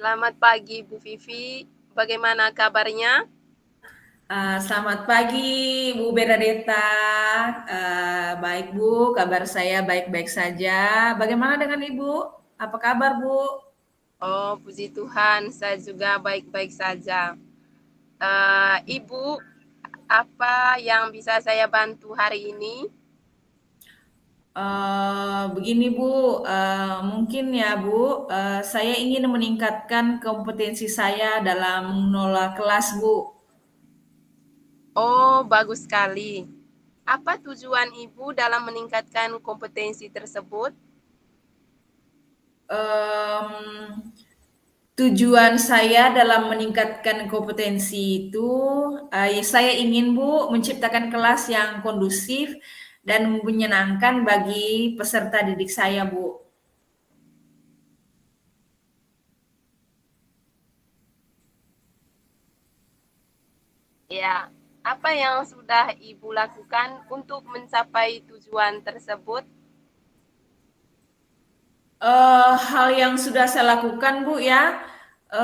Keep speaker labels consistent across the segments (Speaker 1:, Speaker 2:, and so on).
Speaker 1: Selamat pagi Bu Vivi, bagaimana kabarnya?
Speaker 2: Selamat pagi Bu Bernadetta. Baik Bu, kabar saya baik-baik saja. Bagaimana dengan Ibu? Apa kabar Bu?
Speaker 1: Oh, puji Tuhan, saya juga baik-baik saja. Ibu, apa yang bisa saya bantu hari ini?
Speaker 2: Begini Bu, mungkin ya Bu, saya ingin meningkatkan kompetensi saya dalam mengelola kelas Bu.
Speaker 1: Oh, bagus sekali. Apa tujuan Ibu dalam meningkatkan kompetensi tersebut?
Speaker 2: Em, Tujuan saya dalam meningkatkan kompetensi itu, saya ingin Bu menciptakan kelas yang kondusif dan menyenangkan bagi peserta didik saya Bu.
Speaker 1: Ya, apa yang sudah Ibu lakukan untuk mencapai tujuan tersebut?
Speaker 2: Hal yang sudah saya lakukan Bu ya,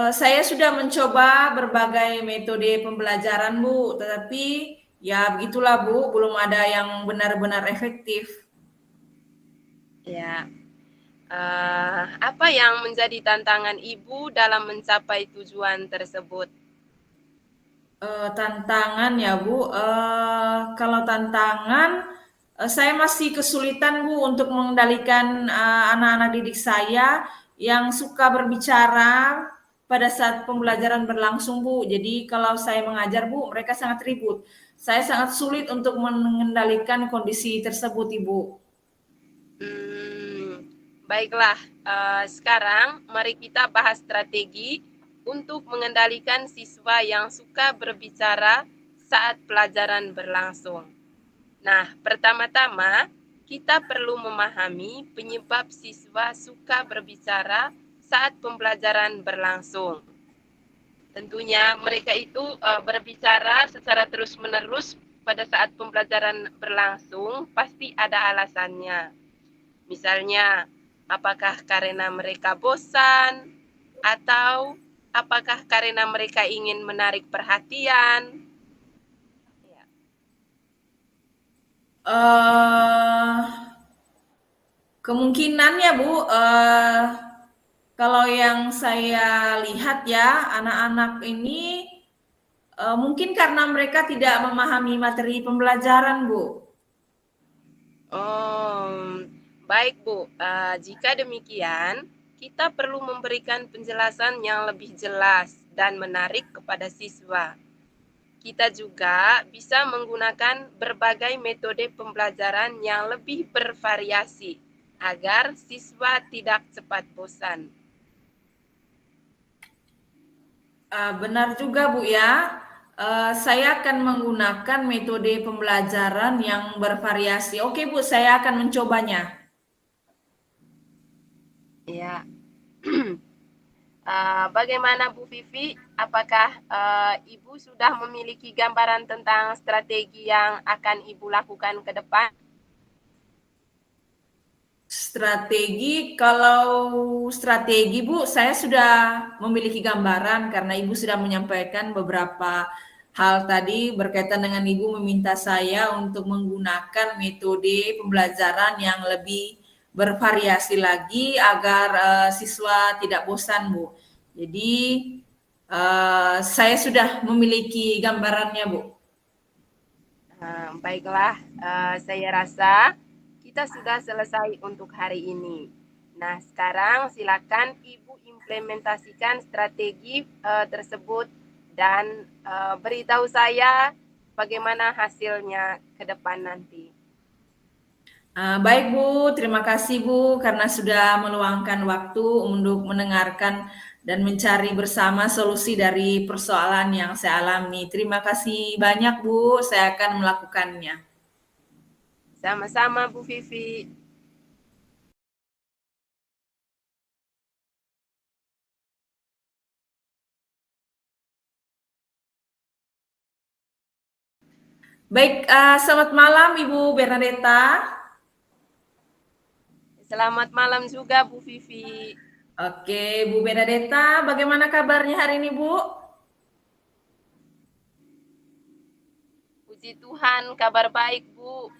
Speaker 2: saya sudah mencoba berbagai metode pembelajaran Bu, tetapi ya begitulah Bu, belum ada yang benar-benar efektif.
Speaker 1: Ya, apa yang menjadi tantangan Ibu dalam mencapai tujuan tersebut?
Speaker 2: Tantangan ya Bu, kalau tantangan, saya masih kesulitan Bu untuk mengendalikan anak-anak didik saya yang suka berbicara pada saat pembelajaran berlangsung Bu. Jadi kalau saya mengajar Bu, mereka sangat ribut. Saya sangat sulit untuk mengendalikan kondisi tersebut Ibu.
Speaker 1: Hmm, baiklah, sekarang mari kita bahas strategi untuk mengendalikan siswa yang suka berbicara saat pelajaran berlangsung. Nah, pertama-tama kita perlu memahami penyebab siswa suka berbicara saat pembelajaran berlangsung. Tentunya mereka itu berbicara secara terus-menerus pada saat pembelajaran berlangsung, pasti ada alasannya. Misalnya, apakah karena mereka bosan atau apakah karena mereka ingin menarik perhatian? Ya.
Speaker 2: Eh, Kemungkinannya Bu, kalau yang saya lihat ya, anak-anak ini mungkin karena mereka tidak memahami materi pembelajaran, Bu.
Speaker 1: Oh, baik Bu. Jika demikian, kita perlu memberikan penjelasan yang lebih jelas dan menarik kepada siswa. Kita juga bisa menggunakan berbagai metode pembelajaran yang lebih bervariasi agar siswa tidak cepat bosan.
Speaker 2: Benar juga, Bu ya. Saya akan menggunakan metode pembelajaran yang bervariasi. Oke, Bu, saya akan mencobanya.
Speaker 1: Ya. Bagaimana Bu Vivi? Apakah Ibu sudah memiliki gambaran tentang strategi yang akan Ibu lakukan ke depan?
Speaker 2: Kalau strategi Bu, saya sudah memiliki gambaran karena Ibu sudah menyampaikan beberapa hal tadi berkaitan dengan Ibu meminta saya untuk menggunakan metode pembelajaran yang lebih bervariasi lagi agar siswa tidak bosan Bu. Jadi saya sudah memiliki gambarannya Bu.
Speaker 1: Baiklah, saya rasa kita sudah selesai untuk hari ini. Nah, sekarang silakan Ibu implementasikan strategi tersebut dan beritahu saya bagaimana hasilnya ke depan nanti.
Speaker 2: Baik Bu, terima kasih Bu karena sudah meluangkan waktu untuk mendengarkan dan mencari bersama solusi dari persoalan yang saya alami. Terima kasih banyak Bu, saya akan melakukannya.
Speaker 1: Sama-sama Bu Vivi.
Speaker 2: Baik, selamat malam Ibu Bernadetta.
Speaker 1: Selamat malam juga Bu Vivi.
Speaker 2: Oke, Bu Bernadetta, bagaimana kabarnya hari ini Bu?
Speaker 1: Puji Tuhan, kabar baik Bu.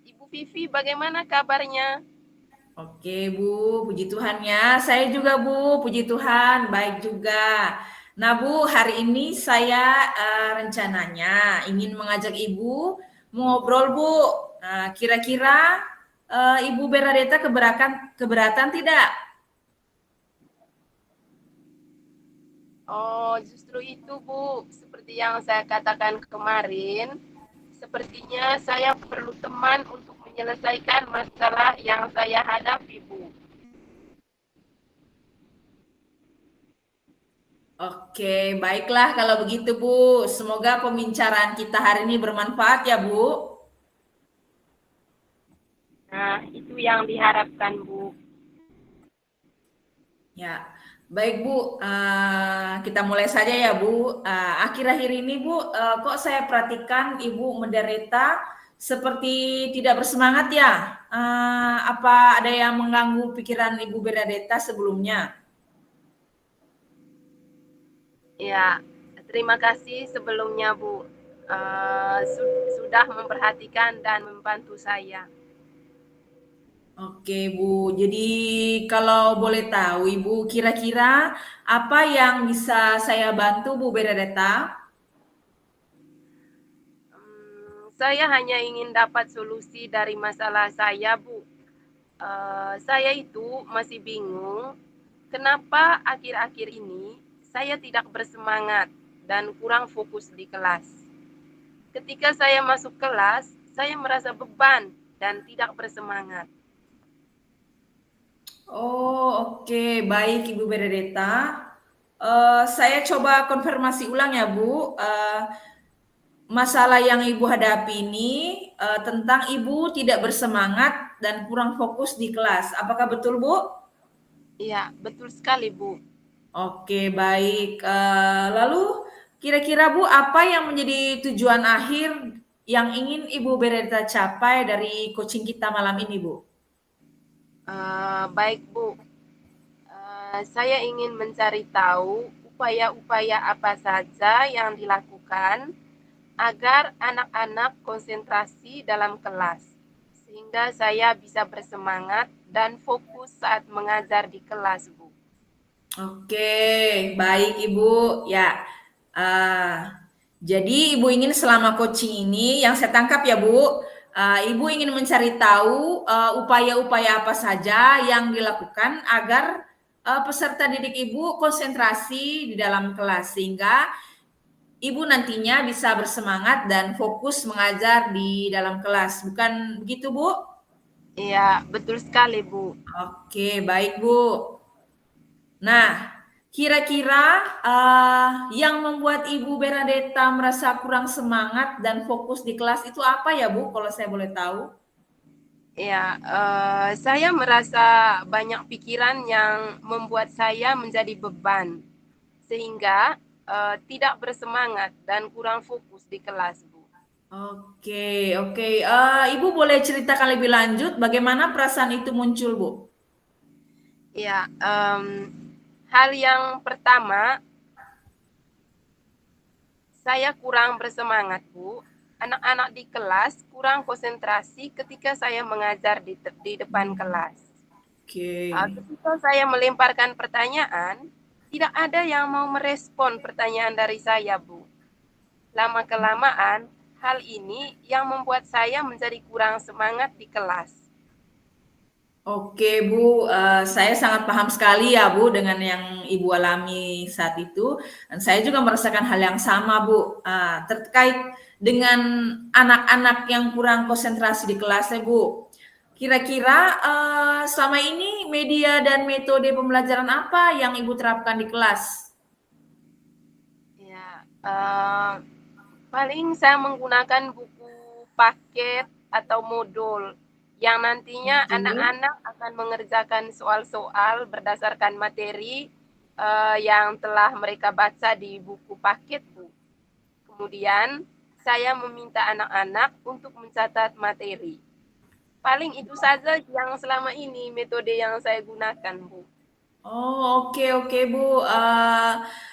Speaker 1: Ibu Vivi bagaimana kabarnya?
Speaker 2: Oke Bu, puji Tuhan ya. Saya juga Bu, puji Tuhan, baik juga. Nah Bu, hari ini saya rencananya ingin mengajak Ibu mengobrol Bu. Nah, kira-kira Ibu Bernadetta keberatan tidak?
Speaker 1: Oh, justru itu Bu. Seperti yang saya katakan kemarin, sepertinya saya perlu teman untuk menyelesaikan masalah yang saya hadapi Bu.
Speaker 2: Oke, baiklah kalau begitu Bu. Semoga pembicaraan kita hari ini bermanfaat ya Bu.
Speaker 1: Nah, itu yang diharapkan Bu.
Speaker 2: Ya, baik Bu, kita mulai saja ya Bu. Akhir-akhir ini Bu, kok saya perhatikan Ibu menderita seperti tidak bersemangat ya? Apa ada yang mengganggu pikiran Ibu Bernadetta sebelumnya?
Speaker 1: Ya, terima kasih sebelumnya Bu. Sudah memperhatikan dan membantu saya.
Speaker 2: Oke Bu, jadi kalau boleh tahu Ibu, kira-kira apa yang bisa saya bantu Bu Bernadetta?
Speaker 1: Saya hanya ingin dapat solusi dari masalah saya Bu. Saya itu masih bingung kenapa akhir-akhir ini saya tidak bersemangat dan kurang fokus di kelas. Ketika saya masuk kelas, saya merasa beban dan tidak bersemangat.
Speaker 2: Oh, oke. Baik, Ibu Bernadetta. Saya coba konfirmasi ulang ya, Bu. Masalah yang Ibu hadapi ini tentang Ibu tidak bersemangat dan kurang fokus di kelas. Apakah betul, Bu?
Speaker 1: Iya, betul sekali, Bu.
Speaker 2: Oke, baik. Lalu kira-kira Bu, apa yang menjadi tujuan akhir yang ingin Ibu Bernadetta capai dari coaching kita malam ini, Bu?
Speaker 1: Baik, Bu. Saya ingin mencari tahu upaya-upaya apa saja yang dilakukan agar anak-anak konsentrasi dalam kelas, sehingga saya bisa bersemangat dan fokus saat mengajar di kelas, Bu.
Speaker 2: Oke, baik Ibu. Ya, uh, jadi Ibu ingin selama coaching ini, yang saya tangkap ya Bu, Ibu ingin mencari tahu upaya-upaya apa saja yang dilakukan agar peserta didik Ibu konsentrasi di dalam kelas, sehingga Ibu nantinya bisa bersemangat dan fokus mengajar di dalam kelas. Bukan begitu Bu?
Speaker 1: Iya, betul sekali, Bu.
Speaker 2: Oke, baik Bu. Nah, kira-kira yang membuat Ibu Bernadetta merasa kurang semangat dan fokus di kelas itu apa ya Bu, kalau saya boleh tahu?
Speaker 1: Ya, saya merasa banyak pikiran yang membuat saya menjadi beban, sehingga tidak bersemangat dan kurang fokus di kelas, Bu.
Speaker 2: Oke, oke. Ibu boleh ceritakan lebih lanjut bagaimana perasaan itu muncul, Bu?
Speaker 1: Ya, hal yang pertama, saya kurang bersemangat, Bu. Anak-anak di kelas kurang konsentrasi ketika saya mengajar di depan kelas.
Speaker 2: Oke.
Speaker 1: Ketika saya melemparkan pertanyaan, tidak ada yang mau merespon pertanyaan dari saya, Bu. Lama-kelamaan, hal ini yang membuat saya menjadi kurang semangat di kelas.
Speaker 2: Oke Bu, saya sangat paham sekali ya Bu dengan yang Ibu alami saat itu, dan saya juga merasakan hal yang sama Bu, terkait dengan anak-anak yang kurang konsentrasi di kelas ya Bu. Kira-kira selama ini media dan metode pembelajaran apa yang Ibu terapkan di kelas?
Speaker 1: Ya, paling saya menggunakan buku paket atau modul yang nantinya
Speaker 2: Oke.
Speaker 1: anak-anak akan mengerjakan soal-soal berdasarkan materi yang telah mereka baca di buku paket, Bu. Kemudian saya meminta anak-anak untuk mencatat materi. Paling itu saja yang selama ini metode yang saya gunakan, Bu.
Speaker 2: Oh, oke oke Bu.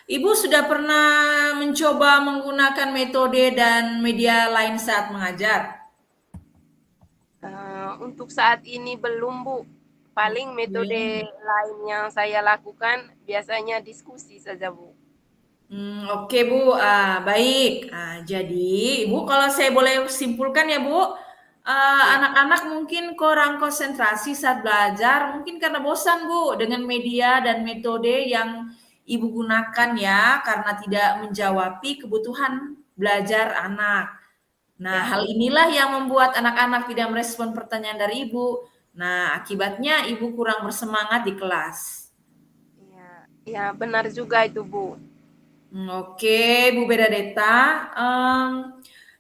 Speaker 2: Ibu sudah pernah mencoba menggunakan metode dan media lain saat mengajar?
Speaker 1: Untuk saat ini belum, Bu. Paling metode
Speaker 2: Oke.
Speaker 1: lain yang saya lakukan biasanya diskusi saja, Bu.
Speaker 2: Oke Bu, baik. Jadi Ibu kalau saya boleh simpulkan ya Bu,
Speaker 1: Ya,
Speaker 2: anak-anak mungkin kurang konsentrasi saat belajar, mungkin karena bosan Bu dengan media dan metode yang Ibu gunakan ya, karena tidak menjawabi kebutuhan belajar anak. Nah,
Speaker 1: ya,
Speaker 2: hal inilah yang membuat anak-anak tidak merespon pertanyaan dari Ibu. Nah, akibatnya Ibu kurang bersemangat di kelas.
Speaker 1: ya, ya benar juga itu, Bu.
Speaker 2: Oke, Bu Benedetta,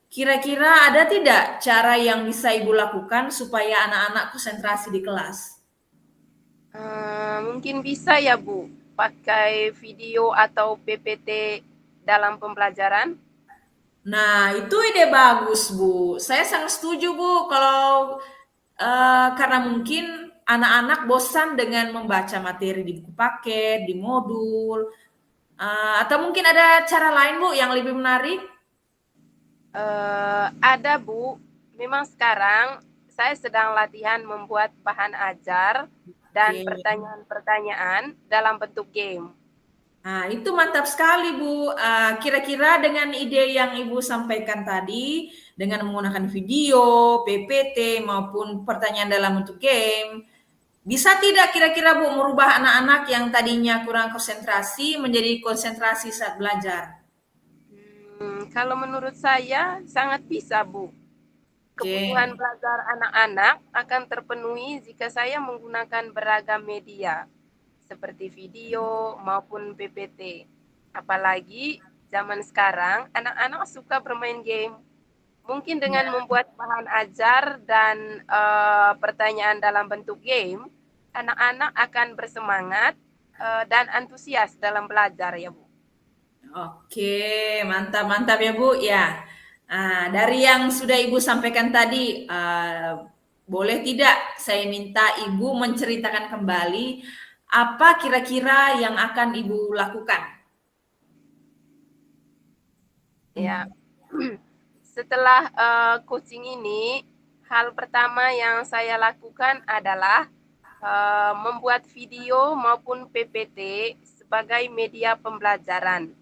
Speaker 2: kira-kira ada tidak cara yang bisa Ibu lakukan supaya anak-anak konsentrasi di kelas?
Speaker 1: Mungkin bisa ya, Bu, pakai video atau PPT dalam pembelajaran.
Speaker 2: Nah, itu ide bagus, Bu. Saya sangat setuju, Bu, kalau karena mungkin anak-anak bosan dengan membaca materi di buku paket, di modul, atau mungkin ada cara lain, Bu, yang lebih menarik?
Speaker 1: Ada, Bu. Memang sekarang saya sedang latihan membuat bahan ajar dan
Speaker 2: Oke.
Speaker 1: pertanyaan-pertanyaan dalam bentuk game.
Speaker 2: Nah, itu mantap sekali, Bu. Kira-kira dengan ide yang Ibu sampaikan tadi, dengan menggunakan video, PPT, maupun pertanyaan dalam bentuk game, bisa tidak kira-kira, Bu, merubah anak-anak yang tadinya kurang konsentrasi menjadi konsentrasi saat belajar?
Speaker 1: Kalau menurut saya sangat bisa, Bu. Kebutuhan
Speaker 2: Oke.
Speaker 1: belajar anak-anak akan terpenuhi jika saya menggunakan beragam media, seperti video maupun PPT. Apalagi zaman sekarang, anak-anak suka bermain game. Mungkin dengan
Speaker 2: Ya.
Speaker 1: membuat bahan ajar dan pertanyaan dalam bentuk game, anak-anak akan bersemangat dan antusias dalam belajar ya, Bu.
Speaker 2: Oke, mantap-mantap ya Bu. Ya, dari yang sudah Ibu sampaikan tadi, boleh tidak saya minta Ibu menceritakan kembali apa kira-kira yang akan Ibu lakukan?
Speaker 1: Ya. Setelah coaching ini, hal pertama yang saya lakukan adalah membuat video maupun PPT sebagai media pembelajaran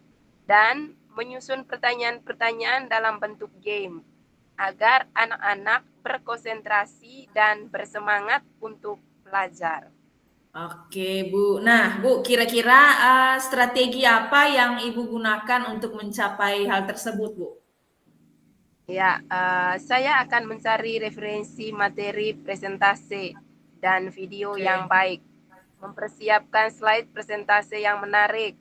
Speaker 1: dan menyusun pertanyaan-pertanyaan dalam bentuk game agar anak-anak berkonsentrasi dan bersemangat untuk belajar.
Speaker 2: Oke Bu. Nah Bu, kira-kira strategi apa yang Ibu gunakan untuk mencapai hal tersebut Bu?
Speaker 1: Ya, saya akan mencari referensi materi presentase dan video yang
Speaker 2: Oke.
Speaker 1: baik, mempersiapkan slide presentase yang menarik,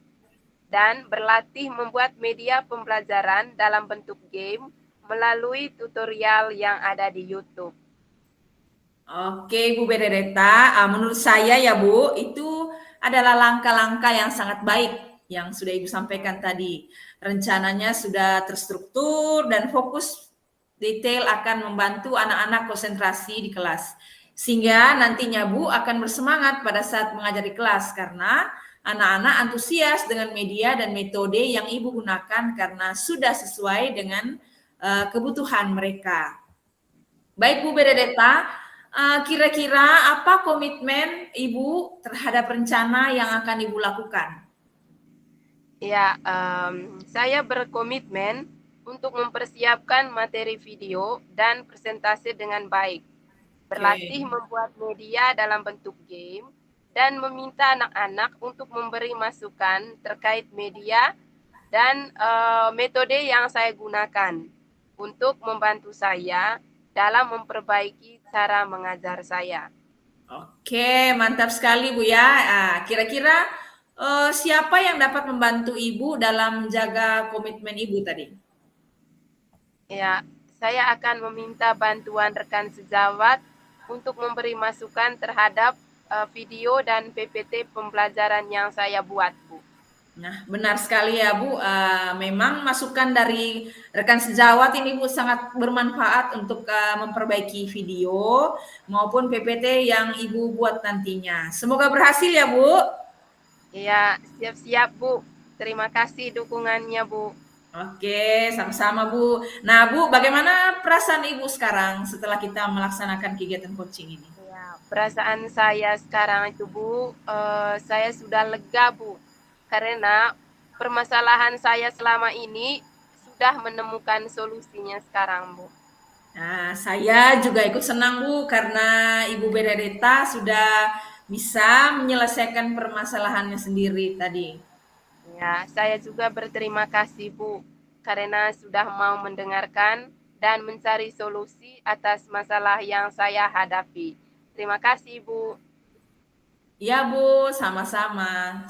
Speaker 1: dan berlatih membuat media pembelajaran dalam bentuk game melalui tutorial yang ada di YouTube.
Speaker 2: Oke, Bu Benedetta, menurut saya ya Bu, itu adalah langkah-langkah yang sangat baik yang sudah Ibu sampaikan tadi. Rencananya sudah terstruktur dan fokus detail akan membantu anak-anak konsentrasi di kelas. Sehingga nantinya Bu akan bersemangat pada saat mengajar di kelas karena anak-anak antusias dengan media dan metode yang Ibu gunakan karena sudah sesuai dengan kebutuhan mereka. Baik Bu Benedetta, kira-kira apa komitmen Ibu terhadap rencana yang akan Ibu lakukan?
Speaker 1: Ya, saya berkomitmen untuk mempersiapkan materi video dan presentasi dengan baik,
Speaker 2: Oke.
Speaker 1: berlatih membuat media dalam bentuk game, dan meminta anak-anak untuk memberi masukan terkait media dan metode yang saya gunakan untuk membantu saya dalam memperbaiki cara mengajar saya.
Speaker 2: Oke, mantap sekali Bu ya. Kira-kira siapa yang dapat membantu Ibu dalam menjaga komitmen Ibu tadi?
Speaker 1: Ya, saya akan meminta bantuan rekan sejawat untuk memberi masukan terhadap video dan PPT pembelajaran yang saya buat, Bu.
Speaker 2: Nah, benar sekali ya Bu. Memang masukan dari rekan sejawat ini Bu sangat bermanfaat untuk memperbaiki video maupun PPT yang Ibu buat nantinya. Semoga berhasil ya Bu.
Speaker 1: Ya, siap-siap, Bu. Terima kasih dukungannya, Bu.
Speaker 2: Oke, sama-sama Bu. Nah Bu, bagaimana perasaan Ibu sekarang setelah kita melaksanakan kegiatan coaching ini?
Speaker 1: Ya, perasaan saya sekarang itu, Bu, saya sudah lega, Bu. Karena permasalahan saya selama ini sudah menemukan solusinya sekarang, Bu.
Speaker 2: Nah, saya juga ikut senang Bu karena Ibu Benedetta sudah bisa menyelesaikan permasalahannya sendiri tadi.
Speaker 1: Ya, saya juga berterima kasih, Bu, karena sudah mau mendengarkan dan mencari solusi atas masalah yang saya hadapi. Terima kasih, Bu.
Speaker 2: Iya Bu, sama-sama.